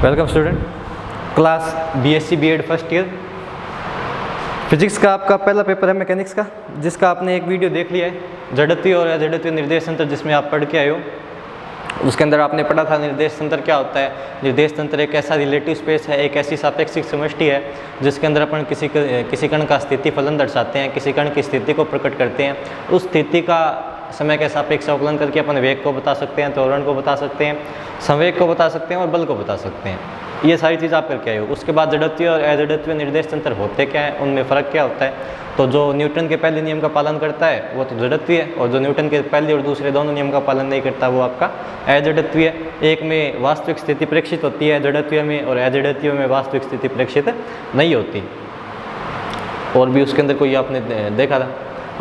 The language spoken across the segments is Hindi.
Welcome student, class BSc BEd first year. Physics का आपका पहला पेपर है मैकेनिक्स का, जिसका आपने एक वीडियो देख लिया है जड़त्वीय और अजड़त्वीय निर्देश तंत्र, जिसमें आप पढ़ के आए हो। उसके अंदर आपने पढ़ा था निर्देश तंत्र क्या होता है। निर्देश तंत्र एक ऐसा रिलेटिव स्पेस है, एक ऐसी सापेक्षिक समष्टि है जिसके अंदर अपन किसी कण का स्थिति फलन दर्शाते हैं, किसी कण की स्थिति को प्रकट करते हैं। उस स्थिति का समय के सापेक्ष अवकलन करके अपन वेग को बता सकते हैं, त्वरण को बता सकते हैं, संवेग को बता सकते हैं और बल को बता सकते हैं। ये सारी चीज़ आप करके आए हो। उसके बाद जड़त्वीय और अजड़त्वीय निर्देश तंत्र होते क्या है, उनमें फ़र्क क्या होता है। तो जो न्यूटन के पहले नियम का पालन करता है वो तो जड़त्वीय है, और जो न्यूटन के पहले और दूसरे दोनों नियम का पालन नहीं करता वो आपका अजड़त्वीय है। एक में वास्तविक स्थिति प्रेक्षित होती है जड़त्वीय में, और अजड़त्वीय में वास्तविक स्थिति प्रेक्षित नहीं होती। और भी उसके अंदर कोई आपने देखा था,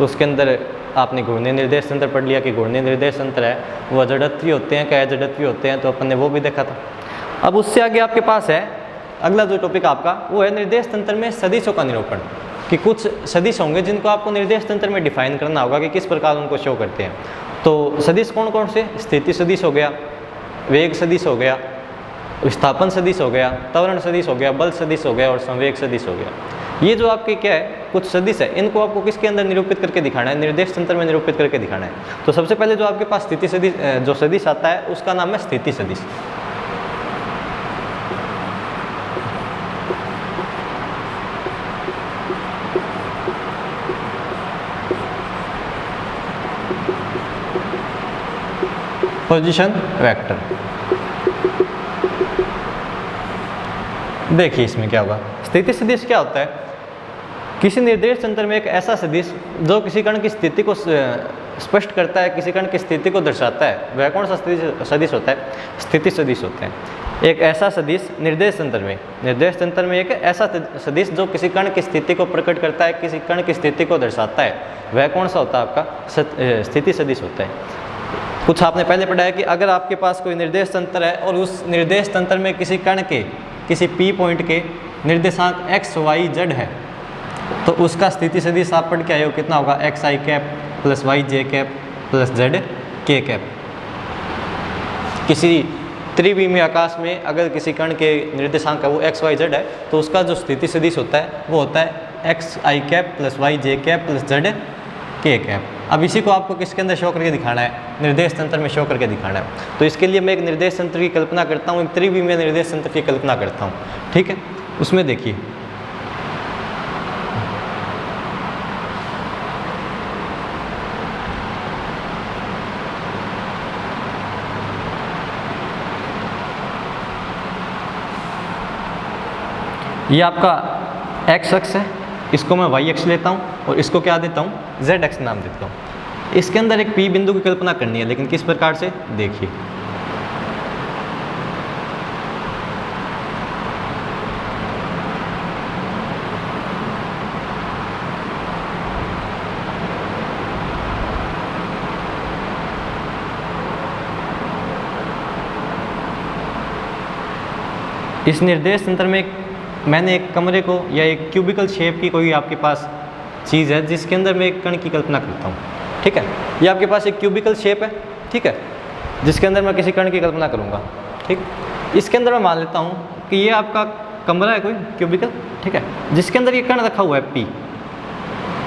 उसके अंदर आपने घूर्णन निर्देश तंत्र पढ़ लिया कि घूर्णन निर्देश तंत्र है वो जड़त्वीय होते हैं क्या अजड़त्वीय होते हैं, तो अपन ने वो भी देखा था। अब उससे आगे आपके पास है अगला जो टॉपिक आपका, वो है निर्देश तंत्र में सदिशों का निरूपण। कि कुछ सदिश होंगे जिनको आपको निर्देश तंत्र में डिफाइन करना होगा कि किस प्रकार उनको शो करते हैं। तो सदिश कौन कौन से, स्थिति सदिश हो गया, वेग सदिश हो गया, विस्थापन सदिश हो गया, त्वरण सदिश हो गया, बल सदिश हो गया और संवेग सदिश हो गया। ये जो आपके क्या है कुछ सदिश है, इनको आपको किसके अंदर निरूपित करके दिखाना है, निर्देश तंत्र में निरूपित करके दिखाना है। तो सबसे पहले जो आपके पास स्थिति सदिश जो सदिश आता है उसका नाम है स्थिति सदिश। Position vector. देखिए इसमें क्या होगा, स्थिति सदिश क्या होता है, किसी निर्देश तंत्र में एक ऐसा सदिश जो किसी कण की स्थिति को स्पष्ट करता है, किसी कण की स्थिति को दर्शाता है, वह कौन सा सदिश होता है, स्थिति सदिश होते हैं। एक ऐसा सदिश निर्देश तंत्र में एक ऐसा सदिश जो किसी कण की स्थिति को प्रकट करता है, किसी कण की स्थिति को दर्शाता है, वह कौन सा होता है, आपका स्थिति सदिश होता है। कुछ आपने पहले पढ़ा है कि अगर आपके पास कोई निर्देश तंत्र है और उस निर्देश तंत्र में किसी कण के किसी पी पॉइंट के निर्देशांक x, y, z है, तो उसका स्थिति सदिश आप पढ़ के आए हो कितना होगा, एक्स आई कैप प्लस वाई जे कैप प्लस जेड के कैप। किसी त्रिविमीय आकाश में अगर किसी कण के निर्देशांक है वो x, y, z है, तो उसका जो स्थिति सदिश होता है वो होता है एक्स आई कैप प्लस वाई जे कैप प्लस जेड के कैप। अब इसी को आपको किसके अंदर शो करके दिखाना है, निर्देश तंत्र में शो करके दिखाना है। तो इसके लिए मैं एक निर्देश तंत्र की कल्पना करता हूँ, एक त्रिविमीय निर्देश तंत्र की कल्पना करता हूँ, ठीक है। उसमें देखिए ये आपका x अक्ष है, इसको मैं y अक्ष लेता हूँ और इसको क्या देता हूँ, z अक्ष नाम देता हूँ। इसके अंदर एक P बिंदु की कल्पना करनी है, लेकिन किस प्रकार से, देखिए इस निर्देश तंत्र में मैंने एक कमरे को या एक क्यूबिकल शेप की कोई आपके पास चीज़ है जिसके अंदर मैं एक कण की कल्पना करता हूँ, ठीक है। ये आपके पास एक क्यूबिकल शेप है, ठीक है, जिसके अंदर मैं किसी कण की कल्पना करूँगा, ठीक। इसके अंदर मैं मान लेता हूँ कि ये आपका कमरा है कोई क्यूबिकल, ठीक है, जिसके अंदर ये कण रखा हुआ है P,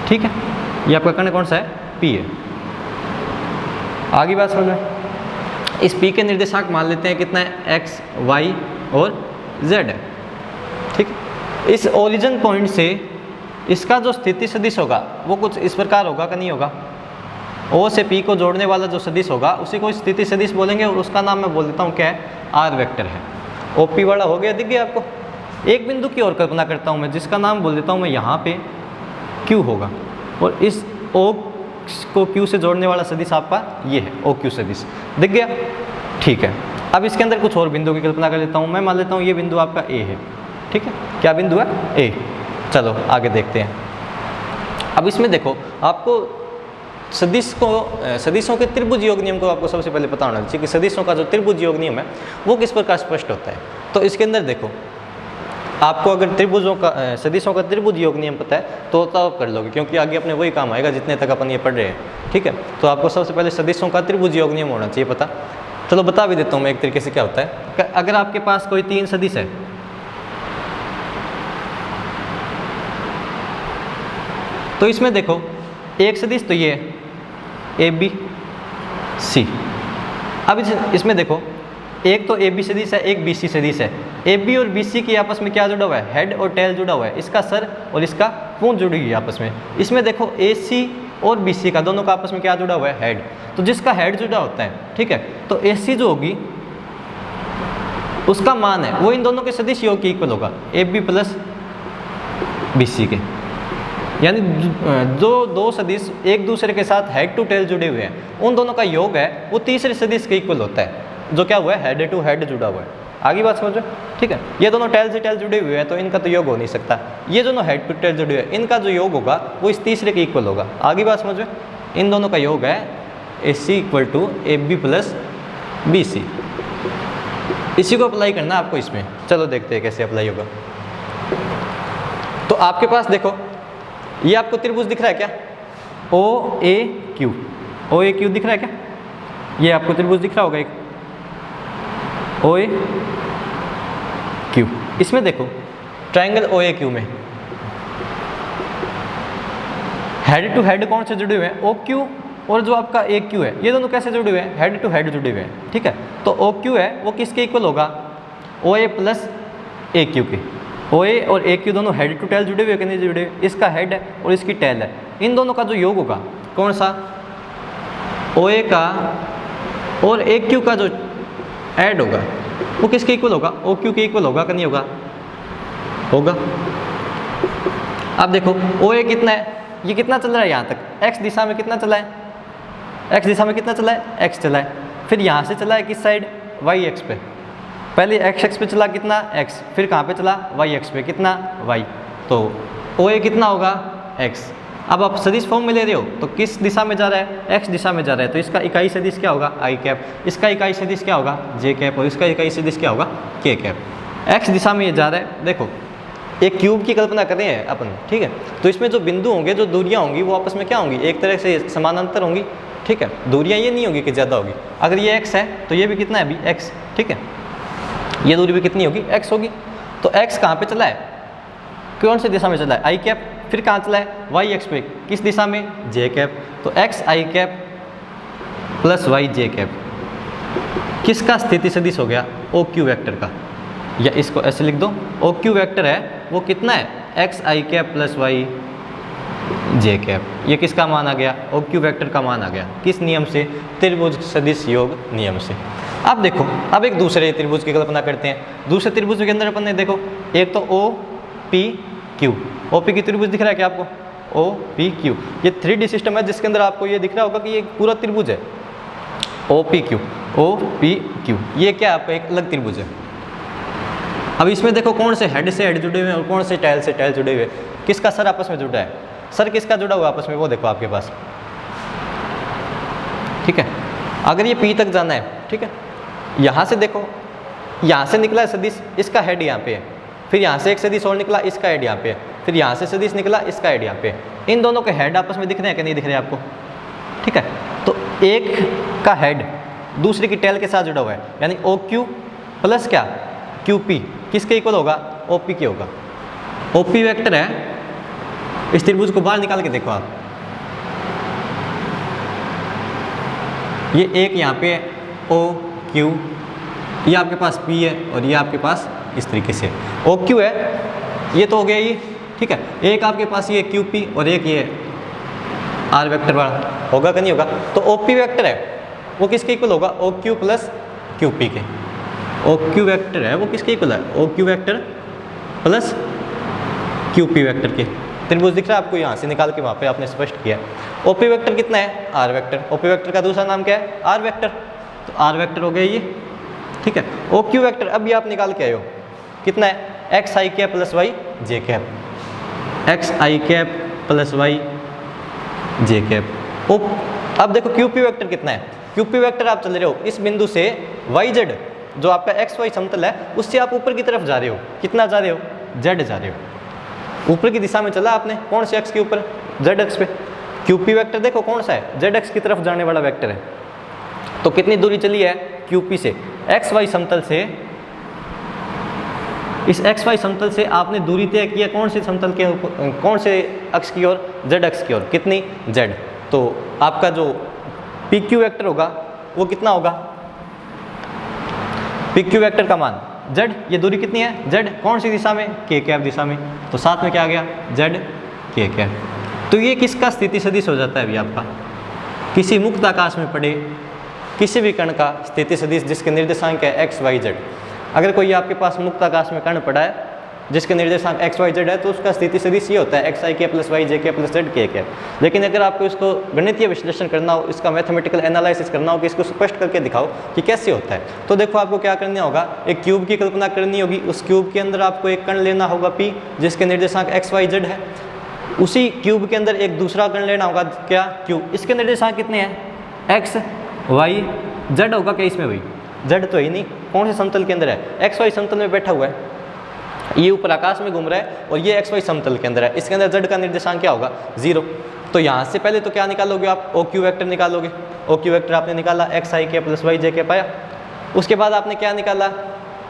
ठीक है। ये आपका कण कौन सा है, P है। आगे बात समझ में, इस P के निर्देशांक मान लेते हैं कितना है, x, y और z है, ठीक। इस ओरिजिन पॉइंट से इसका जो स्थिति सदिश होगा वो कुछ इस प्रकार होगा कि नहीं होगा, O से P को जोड़ने वाला जो सदिश होगा उसी को स्थिति सदिश बोलेंगे, और उसका नाम मैं बोल देता हूँ क्या है, R वेक्टर है। OP वाला हो गया, दिख गया आपको। एक बिंदु की और कल्पना करता हूँ मैं, जिसका नाम बोल देता हूँ मैं यहाँ पे Q होगा, और इस O को Q से जोड़ने वाला सदिश आपका ये है, OQ सदिश, दिख गया, ठीक है। अब इसके अंदर कुछ और बिंदु की कल्पना कर लेता हूँ मैं, मान लेता हूँ ये बिंदु आपका A है, ठीक है। क्या बिंदु है, A। चलो आगे देखते हैं। अब इसमें देखो आपको सदिशों के त्रिभुज योग नियम को आपको सबसे पहले पता होना चाहिए कि सदिशों का जो त्रिभुज योग नियम है वो किस प्रकार स्पष्ट होता है। तो इसके अंदर देखो आपको अगर सदिशों का त्रिभुज योग नियम पता है तो आप कर लोगे, क्योंकि आगे अपने वही काम आएगा जितने तक अपन ये पढ़ रहे हैं, ठीक है। तो आपको सबसे पहले सदिशों का त्रिभुज योग नियम होना चाहिए पता। चलो बता भी देता हूँ मैं एक तरीके से क्या होता है। अगर आपके पास कोई 3 सदिश है, तो इसमें देखो एक सदिश तो ये है ABC। अब इसमें देखो एक तो AB सदिश है, एक BC सदिश है। AB और BC की आपस में क्या जुड़ा हुआ है, हेड और टेल जुड़ा हुआ है, इसका सर और इसका पूंछ जुड़ी हुई है आपस में। इसमें देखो AC और BC का दोनों का आपस में क्या जुड़ा हुआ है, हेड। तो जिसका हेड जुड़ा होता है, ठीक है, तो AC जो होगी उसका मान है वो इन दोनों के सदिश योग के इक्वल होगा, AB प्लस BC के। यानी जो दो सदिश एक दूसरे के साथ हेड टू टेल जुड़े हुए हैं, उन दोनों का योग है वो तीसरे सदिश के इक्वल होता है, जो क्या हुआ है, हेड टू हेड जुड़ा हुआ है। आगे बात समझो, ठीक है। ये दोनों टेल से टेल जुड़े हुए हैं तो इनका तो योग हो नहीं सकता। ये दोनों हेड टू टेल जुड़े हुए हैं, इनका जो योग होगा वो इस तीसरे के इक्वल होगा। आगे बात समझो, इन दोनों का योग है AC equal to AB plus BC। इसी को अप्लाई करना आपको इसमें। चलो देखते हैं कैसे अप्लाई होगा। तो आपके पास देखो ये आपको त्रिभुज दिख रहा है क्या, OAQ। OAQ दिख रहा है क्या, ये आपको त्रिभुज दिख रहा होगा एक OAQ। इसमें देखो ट्रायंगल OAQ में हेड टू हेड कौन से जुड़े हुए हैं, OQ और जो आपका AQ है, ये दोनों कैसे जुड़े हुए हैं, हेड टू हेड जुड़े हुए हैं, ठीक है। तो OQ है वो किसके इक्वल होगा, OA प्लस AQ के। OA और AQ दोनों हेड टू टेल जुड़े हुए कि नहीं जुड़े हुए, इसका हेड है और इसकी टेल है। इन दोनों का जो योग होगा कौन सा, OA का और AQ का जो ऐड होगा वो किसके इक्वल होगा, OQ के इक्वल होगा कि नहीं होगा, होगा। अब देखो OA कितना है, ये कितना चल रहा है यहाँ तक, x दिशा में कितना चला है, x दिशा में कितना चला है, x चला है। फिर यहाँ से चला है किस साइड, y x पे। पहले x पे चला कितना, x, फिर कहाँ पे चला, y x पे कितना, y। तो OA कितना होगा, x। अब आप सदिश फॉर्म में ले रहे हो तो किस दिशा में जा रहा है, x दिशा में जा रहा है, तो इसका इकाई सदिश क्या होगा, i कैप। इसका इकाई सदिश क्या होगा, j कैप। और इसका इकाई सदिश क्या होगा, k कैप। x दिशा में ये जा रहा है। देखो एक क्यूब की कल्पना कर रहे हैं अपन, ठीक है। तो इसमें जो बिंदु होंगे, जो दूरियां होंगी, वो आपस में क्या होंगी, एक तरह से समानांतर होंगी, ठीक है। दूरियां ये नहीं होगी कि ज़्यादा होगी। अगर ये x है तो ये भी कितना है अभी, x, ठीक है। ये दूरी भी कितनी होगी, x होगी। तो x कहाँ पे चला है, कौन सी दिशा में चला है, i कैप। फिर कहाँ चला है, y x पे, किस दिशा में, j कैप। तो x i cap plus y j cap किसका स्थिति सदिश हो गया, OQ वेक्टर का। या इसको ऐसे लिख दो, OQ वेक्टर है वो कितना है, x i cap plus y j cap. ये किसका मान आ गया, OQ वेक्टर का मान आ गया। किस नियम से, त्रिभुज सदिश योग नियम से। अब देखो अब एक दूसरे त्रिभुज की कल्पना करते हैं। दूसरे त्रिभुज के अंदर अपन ने देखो एक तो OPQ। OPQ त्रिभुज दिख रहा है क्या आपको, OPQ। ये 3D सिस्टम है जिसके अंदर आपको ये दिख रहा होगा कि ये पूरा त्रिभुज है OPQ। ये क्या आपका एक अलग त्रिभुज है। अब इसमें देखो कौन से हेड से हेड जुड़े हुए हैं और कौन से टेल से टेल जुड़े हुए हैं। किसका सर आपस में जुड़ा है, सर किसका जुड़ा हुआ आपस में, वो देखो आपके पास, ठीक है। अगर ये P तक जाना है, ठीक है, यहाँ से देखो, यहाँ से निकला है सदिश, इसका हेड यहाँ पे है। फिर यहाँ से एक सदिश और निकला, इसका हेड यहाँ पे है। फिर यहाँ से सदिश निकला, इसका हेड यहाँ पे है। इन दोनों के हेड आपस में दिख रहे हैं कि नहीं दिख रहे आपको, ठीक है। तो एक का हेड दूसरे की टेल के साथ जुड़ा हुआ है, यानी OQ प्लस क्या, QP किसके इक्वल होगा, OP के होगा। OP वेक्टर है, इस त्रिभुज को बाहर निकाल के देखो आप, ये एक यहाँ पे है OQ, ये आपके पास P है और ये आपके पास इस तरीके से OQ है। ये तो हो गया ये, ठीक है। एक आपके पास ये QP और एक ये R वेक्टर वाला, होगा कि नहीं होगा। तो OP वेक्टर है वो किसके इक्वल होगा, OQ प्लस QP के। OQ वेक्टर है वो किसके इक्वल है, OQ vector plus QP vector के। त्रिभुज दिख रहा है आपको, यहाँ से निकाल के वहाँ पे आपने स्पष्ट किया। OP वेक्टर कितना है, R वेक्टर। OP वेक्टर का दूसरा नाम क्या है, R वेक्टर। तो R वेक्टर हो गया ये, ठीक है। OQ वेक्टर अब ये आप निकाल के आए हो, कितना है, x i cap plus y j cap, x i cap plus y j cap. अब देखो QP वेक्टर कितना है, QP वेक्टर आप चल रहे हो इस बिंदु से yz जो आपका XY समतल है उससे आप ऊपर की तरफ जा रहे हो। कितना जा रहे हो, z जा रहे हो, ऊपर की दिशा में चला आपने, कौन से अक्ष के ऊपर, z अक्ष पे। QP वेक्टर देखो कौन सा है, z अक्ष की तरफ जाने वाला वेक्टर है। तो कितनी दूरी चली है, QP से एक्स वाई समतल से, इस एक्स वाई समतल से आपने दूरी तय किया कौन से समतल के, कौन से अक्ष की ओर, जेड अक्ष की ओर, कितनी, जेड। तो आपका जो PQ वेक्टर होगा वो कितना होगा, PQ वेक्टर का मान जेड, ये दूरी कितनी है, जेड, कौन सी दिशा में, के कैप दिशा में। तो साथ में क्या आ गया, जेड के कैप। तो ये किसका स्थिति सदिश हो जाता है अभी आपका, किसी मुक्त आकाश में पड़े किसी भी कण का स्थिति सदिश जिसके निर्देशांक है एक्स वाई जेड। अगर कोई आपके पास मुक्त आकाश में कण पड़ा है जिसके निर्देशांक एक्स वाई जेड है तो उसका स्थिति सदिश ये होता है एक्स आई के प्लस वाई जे के प्लस जेड के कैप। लेकिन अगर आपको इसको गणितीय विश्लेषण करना हो, इसका मैथमेटिकल एनालिसिस करना हो कि इसको स्पष्ट करके दिखाओ कि कैसे होता है, तो देखो आपको क्या करना होगा, एक क्यूब की कल्पना करनी होगी। उस क्यूब के अंदर आपको एक कण लेना होगा P जिसके निर्देशांक एक्स वाई जेड है। उसी क्यूब के अंदर एक दूसरा कण लेना होगा, क्या, Q, इसके निर्देशांक कितने हैं, एक्स वाई जेड होगा क्या इसमें, भाई जेड तो ही नहीं, कौन से समतल के अंदर है, एक्स वाई समतल में बैठा हुआ है, ये ऊपर आकाश में घूम रहा है और ये एक्स वाई समतल के अंदर है। इसके अंदर जेड का निर्देशांक क्या होगा, 0। तो यहाँ से पहले तो क्या निकालोगे आप, ओ क्यू वेक्टर निकालोगे। ओ क्यू वेक्टर आपने निकाला एक्स आई के प्लस वाई जे के पाया। उसके बाद आपने क्या निकाला,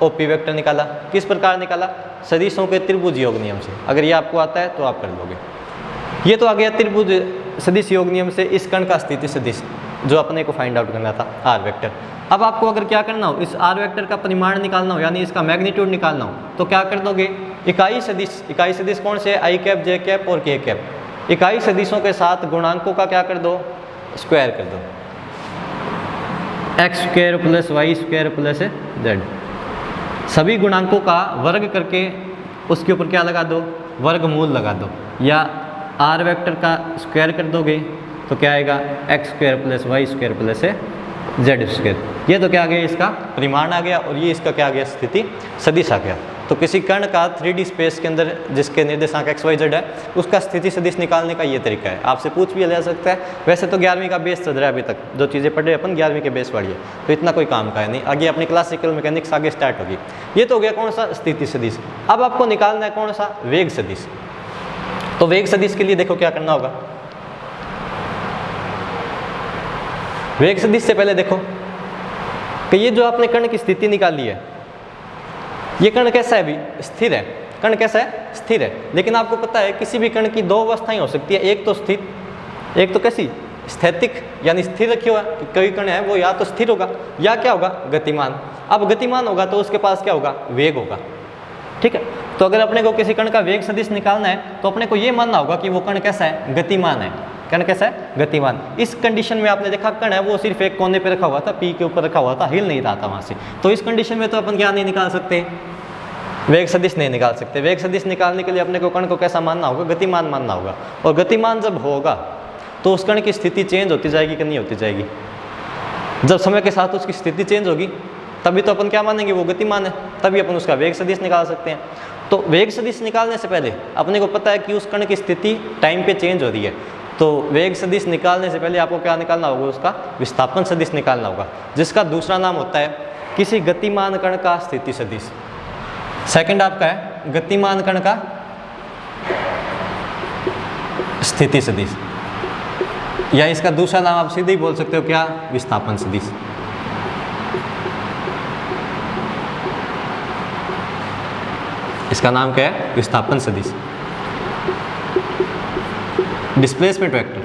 ओ पी वेक्टर निकाला। किस प्रकार निकाला, सदिशों के त्रिभुज योग नियम से। अगर ये आपको आता है तो आप कर लोगे। ये तो आ गया त्रिभुज सदिश योग नियम से इस कण का स्थिति सदिश जो अपने को फाइंड आउट करना था, आर वेक्टर। अब आपको अगर क्या करना हो, इस आर वेक्टर का परिमाण निकालना हो यानी इसका मैग्नीट्यूड निकालना हो, तो क्या कर दोगे, इकाई सदिश। इकाई सदिश कौन से, आई कैप, जे कैप और के कैप। इकाई सदिशों के साथ गुणांकों का क्या कर दो, स्क्वायर कर दो, X square plus Y square plus Z. सभी गुणांकों का वर्ग करके उसके ऊपर क्या लगा दो, वर्गमूल लगा दो। या आर वेक्टर का स्क्वायर कर दोगे तो क्या आएगा, X square plus Y square plus Z square. ये तो क्या आ गया, इसका परिमाण आ गया और ये इसका क्या आ गया, स्थिति सदिश आ गया। तो किसी कण का 3D स्पेस के अंदर जिसके निर्देशांक एक्स वाई जेड है उसका स्थिति सदिश निकालने का ये तरीका है। आपसे पूछ भी ले सकता है। वैसे तो 11वीं का बेस चल रहा है अभी तक, जो चीज़ें पढ़ रहे हैं अपन 11वीं के बेस वाली है, तो इतना कोई काम का है नहीं। आगे अपनी क्लासिकल मैकेनिक्स आगे स्टार्ट होगी। ये तो हो गया कौन सा, स्थिति सदिश। अब आपको निकालना है कौन सा, वेग सदिश। तो वेग सदिश के लिए देखो क्या करना होगा। वेग सदिश से पहले देखो कि ये जो आपने कण की स्थिति निकाली है, ये कण कैसा है, अभी स्थिर है। कण कैसा है, स्थिर है। लेकिन आपको पता है किसी भी कण की दो अवस्थाएं हो सकती है, एक तो स्थिर, एक तो कैसी, स्थैतिक यानी स्थिर रखी हुआ। कई कण है वो या तो स्थिर होगा या क्या होगा, गतिमान। अब गतिमान होगा तो उसके पास क्या होगा, वेग होगा। ठीक है। तो अगर अपने को किसी कण का वेग सदिश निकालना है तो अपने को ये मानना होगा कि वो कण कैसा है, गतिमान है। कण कैसा है, गतिमान। इस कंडीशन में आपने देखा कण है वो सिर्फ एक कोने पे रखा हुआ था, P के ऊपर रखा हुआ था, हिल नहीं रहा था वहाँ से। तो इस कंडीशन में तो अपन क्या नहीं निकाल सकते, वेग सदिश नहीं निकाल सकते। वेग सदिश निकालने के लिए अपने को कण को कैसा मानना होगा, गतिमान मानना होगा। और गतिमान जब होगा तो उस कण की स्थिति चेंज होती जाएगी कि नहीं होती जाएगी। जब समय के साथ उसकी स्थिति चेंज होगी तभी तो अपन क्या मानेंगे, वो गतिमान है, तभी अपन उसका वेग सदिश निकाल सकते हैं। तो वेग सदिश निकालने से पहले अपने को पता है कि उस कण की स्थिति टाइम पे चेंज हो रही है। तो वेग सदिश निकालने से पहले आपको क्या निकालना होगा, उसका विस्थापन सदिश निकालना होगा, जिसका दूसरा नाम होता है किसी गतिमान कण का स्थिति सदिश। सेकंड आपका है गतिमान कण का स्थिति सदिश, या इसका दूसरा नाम आप सीधे ही बोल सकते हो क्या, विस्थापन सदिश। इसका नाम क्या है, विस्थापन सदिश, डिस्प्लेसमेंट वेक्टर।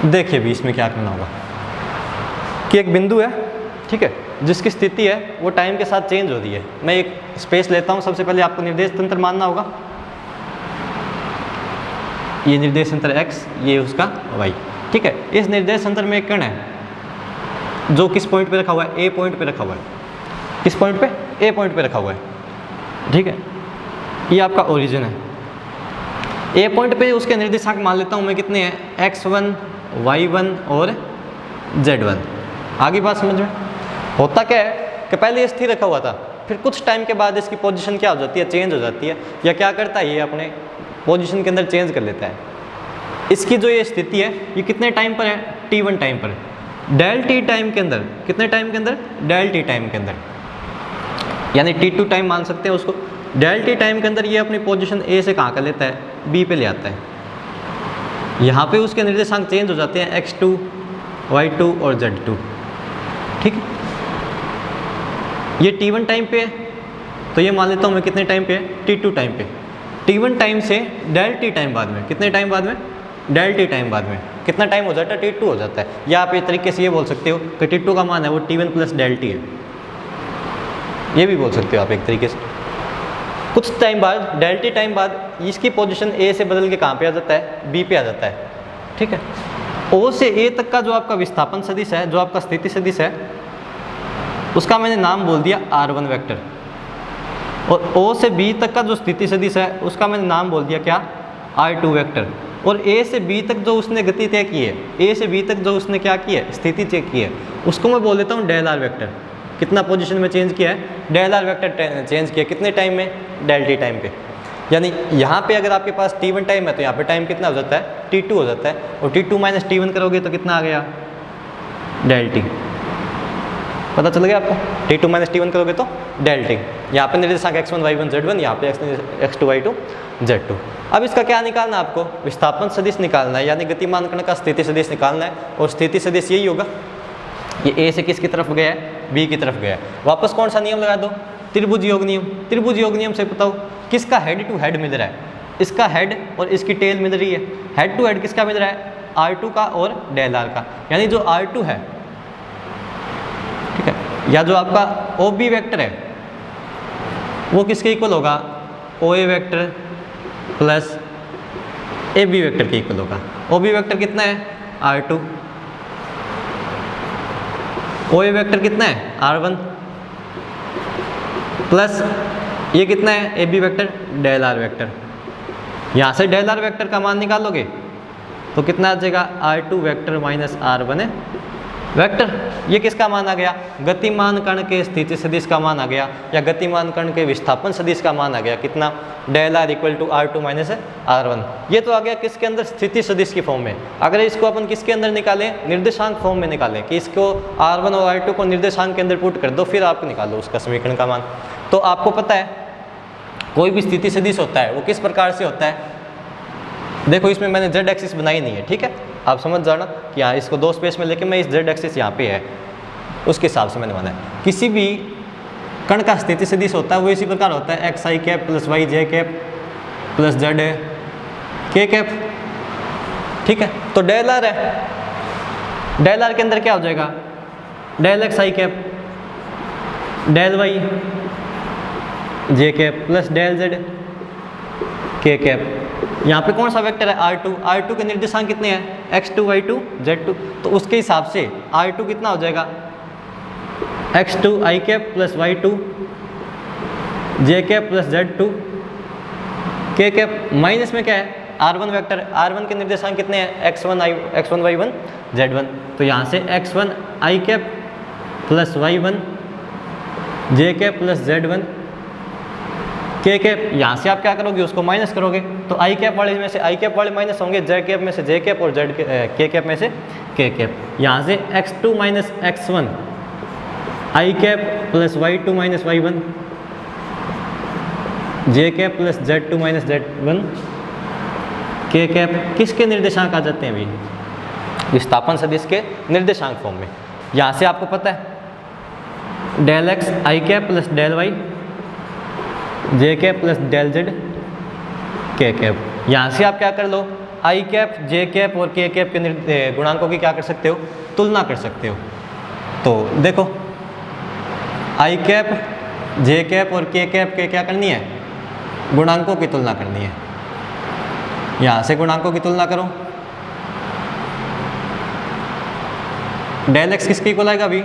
देखिए भी इसमें क्या करना होगा कि एक बिंदु है, ठीक है, जिसकी स्थिति है वो टाइम के साथ चेंज हो रही है। मैं एक स्पेस लेता हूं, सबसे पहले आपको निर्देश तंत्र मानना होगा। ये निर्देश तंत्र x, ये उसका y, ठीक है। इस निर्देश तंत्र में एक कण है जो किस पॉइंट पे रखा हुआ है, A पॉइंट पे रखा हुआ है। किस पॉइंट पे, A पॉइंट पे रखा हुआ है, ठीक है। ये आपका ओरिजिन है। A पॉइंट पे उसके निर्देशांक मान लेता हूँ मैं कितने हैं, x1, y1 और z1। आगे बात समझ में। होता क्या है कि पहले ये स्थिर रखा हुआ था, फिर कुछ टाइम के बाद इसकी पोजीशन क्या हो जाती है, चेंज हो जाती है, या क्या करता है ये अपने पोजीशन के अंदर चेंज कर लेता है। इसकी जो ये स्थिति है ये कितने टाइम पर है, t1 टाइम पर। डेल टी टाइम के अंदर, कितने टाइम के अंदर, डेल टी टाइम के अंदर, यानी t2 टाइम मान सकते हैं उसको। डेल टी टाइम के अंदर ये अपनी पोजीशन A से कहाँ कर लेता है, B पे ले आता है। यहाँ पे उसके निर्देशांक चेंज हो जाते हैं x2, y2 और z2। ठीक है, ये t1 टाइम पे है, तो ये मान लेता हूँ मैं कितने टाइम पे है, t2 टाइम पे। t1 टाइम से डेल t टाइम बाद में, कितने टाइम बाद में, डेल t टाइम बाद में कितना टाइम हो जाता है, t2 हो जाता है। या आप एक तरीके से ये बोल सकते हो कि t2 का मान है वो t1 प्लस डेल t है, ये भी बोल सकते हो आप एक तरीके से। कुछ टाइम बाद, डेल t टाइम बाद इसकी पोजीशन a से बदल के कहाँ पे आ जाता है, b पे आ जाता है। ठीक है, o से a तक का जो आपका विस्थापन सदिश है, जो आपका स्थिति सदिश है, उसका मैंने नाम बोल दिया r1 वेक्टर। और o से b तक का जो स्थिति सदिश है उसका मैंने नाम बोल दिया क्या, r2 वेक्टर। और a से b तक जो उसने गति तय की है, a से b तक जो उसने क्या की है, स्थिति तय की है, उसको मैं बोल देता हूँ डेल r वेक्टर। कितना पोजीशन में चेंज किया है, डेल r वेक्टर चेंज किया, कितने टाइम में, डेल t टाइम पे। यानी यहाँ पे अगर आपके पास t1 टाइम है तो यहाँ पे टाइम कितना हो जाता है, t2 हो जाता है। और t2 माइनस t1 करोगे तो कितना आ गया, डेल t। पता चल गया आपको, t2 माइनस t1 करोगे तो डेल t। यहाँ पे निर्देशांक x1 y1 z1, यहाँ पे x2 y2 z2। अब इसका क्या निकालना है आपको, विस्थापन सदिश निकालना है, यानी गतिमान कण का स्थिति सदिश निकालना है। और स्थिति सदिश यही होगा, ये a से किसकी तरफ गया है, b की तरफ गया है। वापस कौन सा नियम लगा दो, त्रिभुज योग नियम। त्रिभुज योग नियम से बताओ किसका हेड टू हेड मिल रहा है, इसका हेड और इसकी टेल मिल रही है। हेड टू हेड किसका मिल रहा है, r2 का और डेल r का। यानी जो r2 है, ठीक है, या जो आपका OB वेक्टर है वो किसके इक्वल होगा, OA vector plus AB vector के इक्वल होगा। OB वेक्टर कितना है, r2, OA वेक्टर कितना है, r1, प्लस ये कितना है, AB vector del r vector. यहाँ से डेल r वेक्टर का मान निकालोगे तो कितना आ जाएगा, r2 vector minus r1 vector. ये किसका मान आ गया, गतिमान कण के स्थिति सदिश का मान आ गया, या गतिमान कण के विस्थापन सदिश का मान आ गया। कितना, del r equal to r2 माइनस r1। ये तो आ गया किसके अंदर, स्थिति सदिश की फॉर्म में। अगर इसको अपन किसके अंदर निकालें, निर्देशांक फॉर्म में निकालें, कि इसको r1 और r2 को निर्देशांक के अंदर पुट कर दो, फिर आप निकालो उसका समीकरण का मान। तो आपको पता है कोई भी स्थिति सदिश होता है वो किस प्रकार से होता है। देखो इसमें मैंने z एक्सिस बनाई नहीं है, ठीक है, आप समझ जाना कि हाँ इसको दो स्पेस में लेके मैं इस z एक्सिस यहाँ पे है, उसके हिसाब से मैंने बनाया। किसी भी कण का स्थिति सदिश होता है वो इसी प्रकार होता है, xi cap plus yj cap plus z k cap. ठीक है, तो डेल r है, डेल r के अंदर क्या हो जाएगा, del xi cap del y j cap plus del z k cap. यहाँ पे कौन सा वेक्टर है, r2। r2 के निर्देशांक कितने हैं, x2 y2 z2। तो उसके हिसाब से r2 कितना हो जाएगा, x2 i cap plus y2 j cap plus z2 k cap. Minus में क्या है, r1 वेक्टर, r1 के निर्देशांक कितने हैं, x1 y1 z1। तो यहाँ से x1 i cap plus y1 j cap plus z1 k cap. यहाँ से आप क्या करोगे, उसको माइनस करोगे, तो i कैप वाले में से i कैप वाले माइनस होंगे, j कैप में से j कैप और k कैप में से k कैप। यहाँ से x2 minus x1 i cap plus y2 minus y1 j cap plus z2 minus z1 k cap. किसके निर्देशांक आ जाते हैं अभी, विस्थापन सदिश के निर्देशांक फॉर्म में। यहाँ से आपको पता है del x i cap plus del y j cap plus del z k cap. यहाँ से आप क्या कर लो, i कैप j कैप और k कैप के गुणांकों की क्या कर सकते हो, तुलना कर सकते हो। तो देखो i कैप j कैप और k कैप के क्या करनी है, गुणांकों की तुलना करनी है। यहाँ से गुणांकों की तुलना करो, डेल x किसके इक्वल आएगा अभी,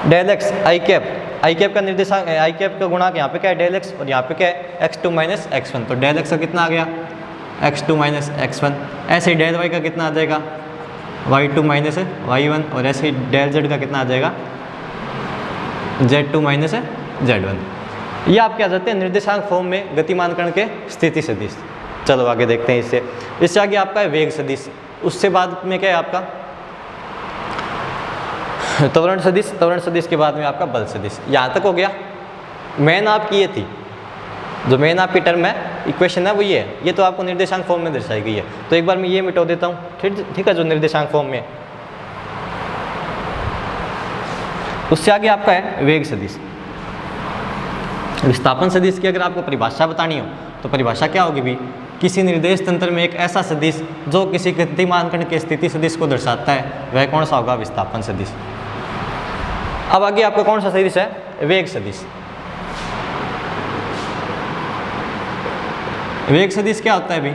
डेल x i कैप का निर्देशांक, i कैप का गुणांक यहाँ पे क्या है, डेल x, और यहाँ पे क्या है, x2 माइनस x1। तो डेल x का कितना आ गया, x2 माइनस x1। ऐसे ही डेल y का कितना आ जाएगा, y2 माइनस y1। और ऐसे ही डेल z का कितना आ जाएगा, z2 माइनस z1। ये आपके आ जाते हैं निर्देशांक फॉर्म में गतिमान कण के स्थिति सदिश। चलो आगे देखते हैं इससे आगे आपका है वेग सदिश। उससे बाद में क्या है आपका त्वरण सदिश, त्वरण सदिश के बाद में आपका बल सदिश। यहाँ तक हो गया। मेन आपकी ये थी, जो मेन आपकी टर्म है इक्वेशन है वो ये है, ये तो आपको निर्देशांक फॉर्म में दर्शाई गई है। तो एक बार मैं ये मिटा देता हूँ, ठीक है, जो निर्देशांक फॉर्म में है। उससे आगे आपका है वेग सदिश। विस्थापन सदिश की अगर आपको परिभाषा बतानी हो तो परिभाषा क्या होगी भी, किसी निर्देश तंत्र में एक ऐसा सदिश जो किसी गतिमान कण के स्थिति सदिश को दर्शाता है, वह कौन सा होगा, विस्थापन सदिश। अब आगे आपका कौन सा सदिश है, वेग सदिश। वेग सदिश क्या होता है भी,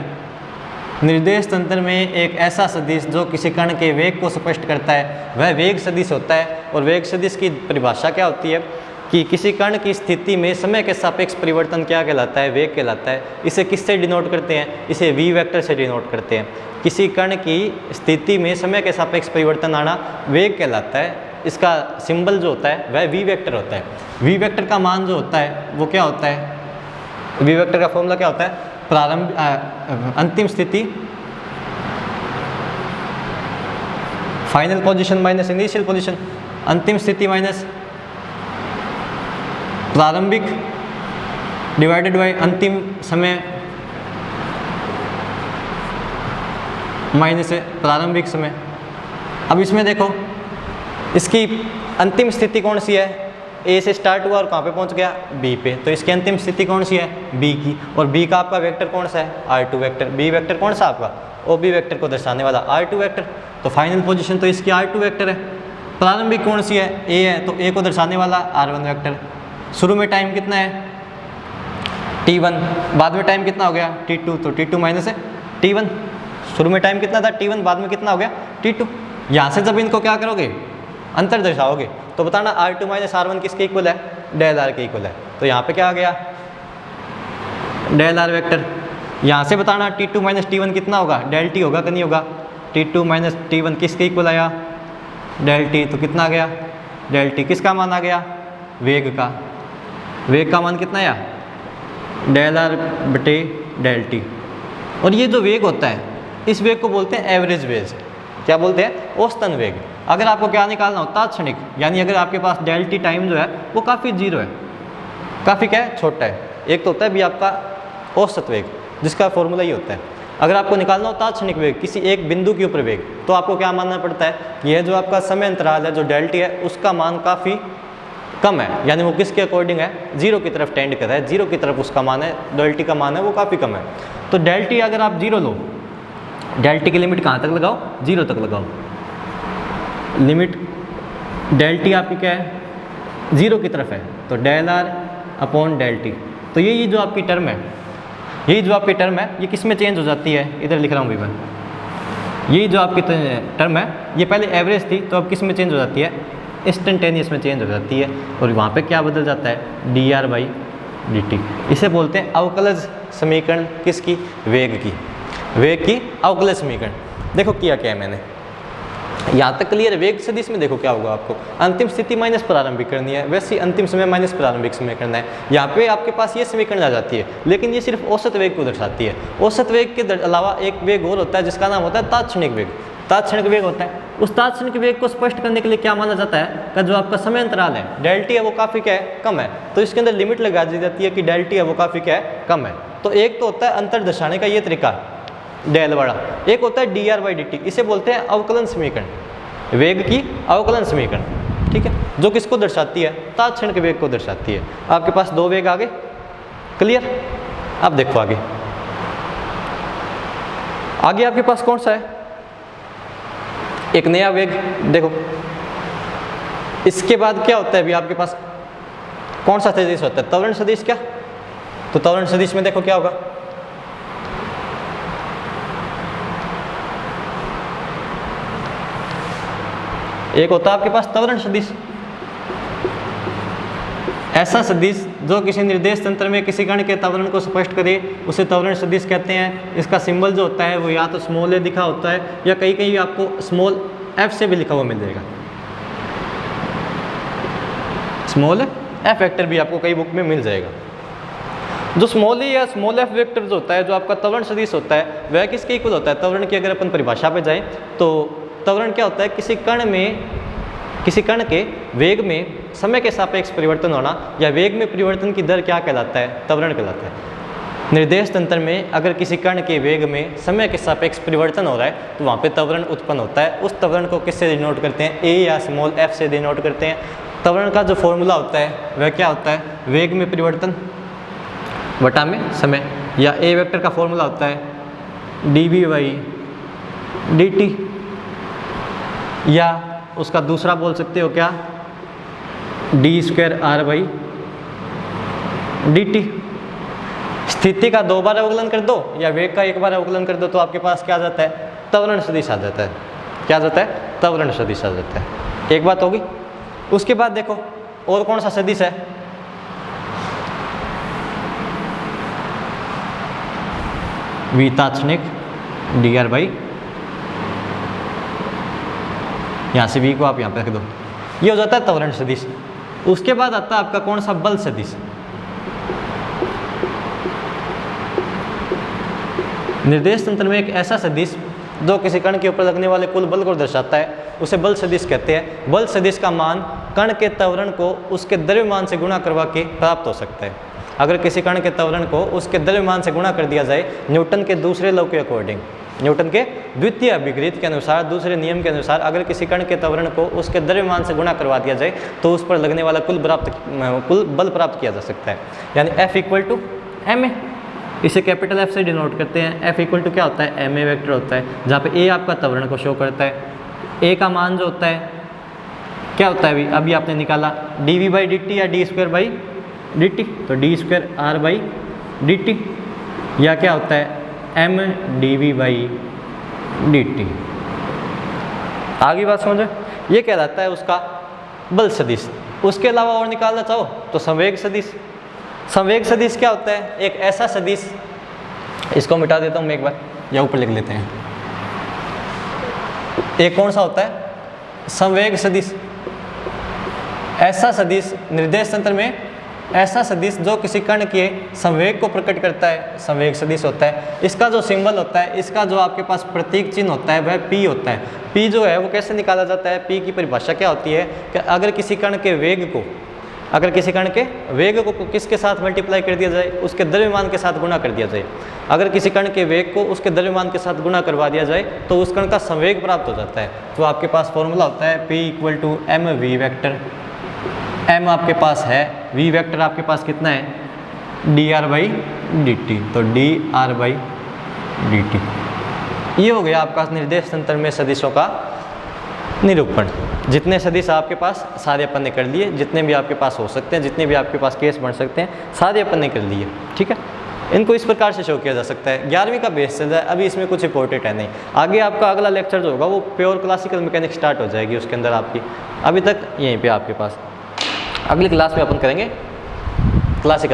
निर्देश तंत्र में एक ऐसा सदिश जो किसी कण के वेग को स्पष्ट करता है, वह वेग सदिश होता है। और वेग सदिश की परिभाषा क्या होती है कि किसी कण की स्थिति में समय के सापेक्ष परिवर्तन क्या कहलाता है, वेग कहलाता है। इसे किससे डिनोट करते हैं, इसे वी वेक्टर से डिनोट करते हैं। किसी कण की स्थिति में समय के सापेक्ष परिवर्तन आना वेग कहलाता है। इसका सिंबल जो होता है वह वी वेक्टर होता है। वी वेक्टर का मान जो होता है वो क्या होता है, वी वेक्टर का फॉर्मूला क्या होता है, अंतिम स्थिति final position minus initial position, अंतिम स्थिति माइनस प्रारंभिक डिवाइडेड बाय अंतिम समय माइनस प्रारंभिक समय। अब इसमें देखो इसकी अंतिम स्थिति कौन सी है, ए से स्टार्ट हुआ और कहाँ पे पहुँच गया, बी पे। तो इसकी अंतिम स्थिति कौन सी है, बी की। और बी का आपका वेक्टर कौन सा है, R2 वेक्टर। बी वेक्टर कौन सा आपका, OB वेक्टर को दर्शाने वाला R2 वेक्टर। तो फाइनल पोजीशन तो इसकी R2 वेक्टर है। प्रारंभिक कौन सी है, A है, तो A को दर्शाने वाला R1 वेक्टर। शुरू में टाइम कितना है, T1, बाद में टाइम कितना हो गया, T2, तो T2 माइनस है T1। शुरू में टाइम कितना था, T1, बाद में कितना हो गया, T2। यहाँ से जब इनको क्या करोगे, अंतर दर्शाओगे, तो बताना R2 माइनस R1 किसके इक्वल है, डेल R के इक्वल है। तो यहाँ पे क्या आ गया, डेल R वेक्टर। यहाँ से बताना T2 माइनस T1 कितना होगा, डेल T होगा कि नहीं होगा। T2 माइनस T1 किसके इक्वल आया, डेल T। तो कितना आ गया, डेल T। किसका मान आ गया, वेग का। वेग का मान कितना आया, डेल R बटे डेल T। और ये जो वेग होता है, इस वेग को बोलते हैं एवरेज वेग। क्या बोलते हैं, औसतन वेग। अगर आपको क्या निकालना हो, तात्क्षणिक, यानी अगर आपके पास डेल T टाइम जो है वो काफ़ी जीरो है, काफ़ी क्या है, छोटा है। एक तो होता है भी आपका औसत वेग, जिसका फॉर्मूला ही होता है। अगर आपको निकालना हो तात्क्षणिक वेग, किसी एक बिंदु के ऊपर वेग, तो आपको क्या मानना पड़ता है, यह जो आपका समय अंतराल है, जो डेल T है, उसका मान काफ़ी कम है, यानी वो किसके अकॉर्डिंग है, जीरो की तरफ टेंड कर रहा है, जीरो की तरफ उसका मान है, डेल T का मान है वो काफ़ी कम है। तो डेल T अगर आप जीरो लो, डेल T की लिमिट कहाँ तक लगाओ, जीरो तक लगाओ। लिमिट डेल T आपकी क्या है, जीरो की तरफ है, तो del R upon del T। तो ये जो आपकी टर्म है, यही जो आपकी टर्म है, ये किस में चेंज हो जाती है, इधर लिख रहा हूँ भी मैं। यही जो आपकी टर्म है, ये पहले एवरेज थी, तो अब किस में चेंज हो जाती है, इंस्टेंटेनियस में चेंज हो जाती है। और वहाँ पे क्या बदल जाता है, dr बाई dt। इसे बोलते हैं अवकलज समीकरण, किसकी, वेग की। वेग की अवकलज समीकरण। देखो किया क्या है मैंने, यहाँ तक क्लियर है। वेग सदिश में देखो क्या होगा, आपको अंतिम स्थिति माइनस प्रारंभिक करनी है, वैसे अंतिम समय माइनस प्रारंभिक समय करना है। यहाँ पे आपके पास ये समीकरण आ जाती है, लेकिन ये सिर्फ औसत वेग को दर्शाती है। औसत वेग के अलावा एक वेग और होता है जिसका नाम होता है तात्क्षणिक वेग। तात्क्षणिक वेग होता है, उस तात्क्षणिक वेग को स्पष्ट करने के लिए क्या माना जाता है, का जो आपका समय अंतराल है डेल T है वो काफ़ी क्या है, कम है। तो इसके अंदर लिमिट लगा दी जाती है कि डेल T है वो काफ़ी क्या है, कम है। तो एक तो होता है अंतर दर्शाने का ये तरीका डेल वाला, एक होता है dr बाई dt। इसे बोलते हैं अवकलन समीकरण, वेग की अवकलन समीकरण। ठीक है, जो किसको दर्शाती है, तात्क्षणिक वेग को दर्शाती है। आपके पास दो वेग आ गए, क्लियर। अब देखो आगे, आगे आपके पास कौन सा है, एक नया वेग। देखो इसके बाद क्या होता है अभी आपके पास, कौन सा सदिश होता है, त्वरण सदिश। क्या, तो त्वरण सदिश में देखो क्या होगा, एक होता है आपके पास त्वरण सदिश, ऐसा सदिश जो किसी निर्देश तंत्र में किसी कण के त्वरण को स्पष्ट करे, उसे त्वरण सदिश कहते हैं। इसका सिंबल जो होता है वो या तो स्मॉल a लिखा होता है, या कहीं कहीं आपको स्मॉल f से भी लिखा हुआ मिल जाएगा। स्मॉल f वेक्टर भी आपको कई बुक में मिल जाएगा। जो स्मॉल a या स्मॉल f वेक्टर जो होता है, जो आपका त्वरण सदिश होता है, वह किसके इक्वल होता है। त्वरण की अगर अपन परिभाषा पे जाएं तो त्वरण क्या होता है, किसी कण के वेग में समय के सापेक्ष परिवर्तन होना, या वेग में परिवर्तन की दर क्या कहलाता है, त्वरण कहलाता है। निर्देश तंत्र में अगर किसी कण के वेग में समय के सापेक्ष परिवर्तन हो रहा है तो वहाँ पे त्वरण उत्पन्न होता है। उस त्वरण को किससे डिनोट करते हैं? ए या स्मॉल f से डिनोट करते हैं। त्वरण का जो फॉर्मूला होता है वह क्या होता है? वेग में परिवर्तन बटा में समय, या ए वेक्टर का फॉर्मूला होता है dv/dt, या उसका दूसरा बोल सकते हो क्या? d²r/dt। स्थिति का 2 बार अवकलन कर दो या वेग का 1 बार अवकलन कर दो तो आपके पास क्या आ जाता है? त्वरण सदिश आ जाता है। क्या आ जाता है? त्वरण सदिश आ जाता है। एक बात होगी। उसके बाद देखो और कौन सा सदिश है? v तात्क्षणिक dr/, यहाँ से v को आप यहाँ पे रख दो, ये हो जाता है त्वरण सदिश। उसके बाद आता है आपका कौन सा? बल सदिश। निर्देश तंत्र में एक ऐसा सदिश जो किसी कण के ऊपर लगने वाले कुल बल को दर्शाता है उसे बल सदिश कहते हैं। बल सदिश का मान कण के त्वरण को उसके द्रव्यमान से गुणा करवा के प्राप्त हो सकता है। अगर किसी कण के त्वरण को उसके द्रव्यमान से गुणा कर दिया जाए न्यूटन के दूसरे लॉ के अकॉर्डिंग, न्यूटन के द्वितीय अभिक्रिय के अनुसार, दूसरे नियम के अनुसार, अगर किसी कण के त्वरण को उसके द्रव्यमान से गुणा करवा दिया जाए तो उस पर लगने वाला कुल बल प्राप्त किया जा सकता है। यानी F = ma, इसे कैपिटल F से डिनोट करते हैं। F = क्या होता है? ma वेक्टर होता है, जहाँ पे a आपका त्वरण को शो करता है। a का मान जो होता है क्या होता है? अभी आपने निकाला dv/dt या d²/dt, तो d²r/dt, या क्या होता है? m dv/dt। आगे बात समझो, ये कहलाता है उसका बल सदिश। उसके अलावा और निकालना चाहो तो संवेग सदिश। संवेग सदिश क्या होता है? एक ऐसा सदिश, इसको मिटा देता हूँ मैं एक बार, या ऊपर लिख लेते हैं। एक कौन सा होता है? संवेग सदिश। ऐसा सदिश निर्देश तंत्र में, ऐसा सदिश जो किसी कण के संवेग को प्रकट करता है, संवेग सदिश होता है। इसका जो सिंबल होता है, इसका जो आपके पास प्रतीक चिन्ह होता है वह P होता है। P जो है वो कैसे निकाला जाता है? P की परिभाषा क्या होती है कि अगर किसी कण के वेग को किसके साथ मल्टीप्लाई कर दिया जाए? उसके द्रव्यमान के साथ गुणा कर दिया जाए। अगर किसी कण के वेग को उसके द्रव्यमान के साथ गुणा करवा दिया जाए तो उस कण का संवेग प्राप्त हो जाता है। तो आपके पास फॉर्मूला होता है P = mv वेक्टर। m आपके पास है, v वेक्टर आपके पास कितना है? dr/dt, तो dr/dt। ये हो गया आपका निर्देश तंत्र में सदिशों का निरूपण। जितने सदिश आपके पास सारे अपन ने कर लिए, जितने भी आपके पास हो सकते हैं, जितने भी आपके पास केस बन सकते हैं, सारे अपन ने कर लिए। ठीक है, इनको इस प्रकार से शो किया जा सकता है। 11वीं का बेस चल रहा है, अभी इसमें कुछ इंपॉर्टेंट है नहीं। आगे आपका अगला लेक्चर जो होगा वो प्योर क्लासिकल मैकेनिक्स स्टार्ट हो जाएगी उसके अंदर आपकी। अभी तक यहीं पे आपके पास, अगली क्लास में अपन करेंगे क्लासिकल